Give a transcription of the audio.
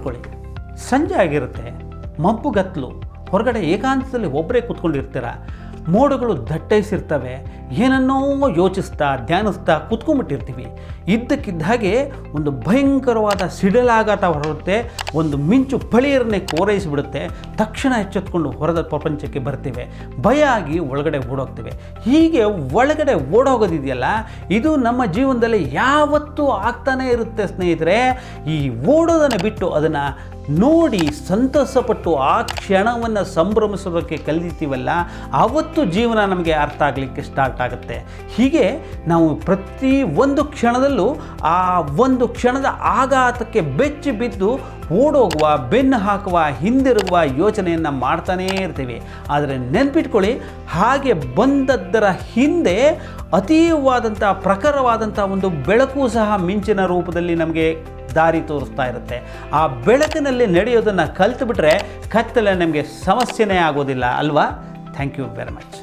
ಮಾಡ್ಕೊಳ್ಳಿ, ಸಂಜೆ ಆಗಿರುತ್ತೆ, ಮಬ್ಬುಗತ್ತಲು, ಹೊರಗಡೆ ಏಕಾಂತದಲ್ಲಿ ಒಬ್ಬರೇ ಕೂತ್ಕೊಂಡಿರ್ತೀರ, ಮೋಡಗಳು ದಟ್ಟೈಸಿರ್ತವೆ, ಏನನ್ನೋ ಯೋಚಿಸ್ತಾ ಧ್ಯಾನಿಸ್ತಾ ಕೂತ್ಕೊಂಡ್ಬಿಟ್ಟಿರ್ತೀವಿ. ಇದ್ದಕ್ಕಿದ್ದ ಹಾಗೆ ಒಂದು ಭಯಂಕರವಾದ ಸಿಡಿಲಾಘಾತ ಹೊರಡುತ್ತೆ, ಒಂದು ಮಿಂಚು ಫಳೀರನ್ನೇ ಕೋರೈಸಿಬಿಡುತ್ತೆ. ತಕ್ಷಣ ಎಚ್ಚೆತ್ಕೊಂಡು ಹೊರದ ಪ್ರಪಂಚಕ್ಕೆ ಬರ್ತೀವಿ, ಭಯ ಆಗಿ ಒಳಗಡೆ ಓಡೋಗ್ತೀವಿ. ಹೀಗೆ ಒಳಗಡೆ ಓಡೋಗೋದಿದೆಯಲ್ಲ, ಇದು ನಮ್ಮ ಜೀವನದಲ್ಲಿ ಯಾವತ್ತೂ ಆಗ್ತಾನೇ ಇರುತ್ತೆ ಸ್ನೇಹಿತರೆ. ಈ ಓಡೋದನ್ನು ಬಿಟ್ಟು ಅದನ್ನು ನೋಡಿ ಸಂತಸಪಟ್ಟು ಆ ಕ್ಷಣವನ್ನು ಸಂಭ್ರಮಿಸೋದಕ್ಕೆ ಕಲಿತೀವಲ್ಲ, ಆವತ್ತು ಜೀವನ ನಮಗೆ ಅರ್ಥ ಆಗಲಿಕ್ಕೆ ಸ್ಟಾರ್ಟ್ ಆಗುತ್ತೆ. ಹೀಗೆ ನಾವು ಪ್ರತಿ ಒಂದು ಕ್ಷಣದಲ್ಲೂ ಆ ಒಂದು ಕ್ಷಣದ ಆಘಾತಕ್ಕೆ ಬೆಚ್ಚಿ ಬಿದ್ದು ಓಡೋಗುವ, ಬೆನ್ನು ಹಾಕುವ, ಹಿಂದಿರುಗುವ ಯೋಚನೆಯನ್ನು ಮಾಡ್ತಾನೇ ಇರ್ತೀವಿ. ಆದರೆ ನೆನ್ಪಿಟ್ಕೊಳ್ಳಿ, ಹಾಗೆ ಬಂದದ್ದರ ಹಿಂದೆ ಅತೀವಾದಂಥ ಪ್ರಖರವಾದಂಥ ಒಂದು ಬೆಳಕು ಸಹ ಮಿಂಚಿನ ರೂಪದಲ್ಲಿ ನಮಗೆ ದಾರಿ ತೋರಿಸ್ತಾ ಇರುತ್ತೆ. ಆ ಬೆಳಕಿನಲ್ಲಿ ನಡೆಯೋದನ್ನು ಕಲಿತು ಬಿಟ್ಟರೆ ಕತ್ತಲೆ ನಮಗೆ ಸಮಸ್ಯೆನೇ ಆಗೋದಿಲ್ಲ ಅಲ್ವಾ? Thank you very much.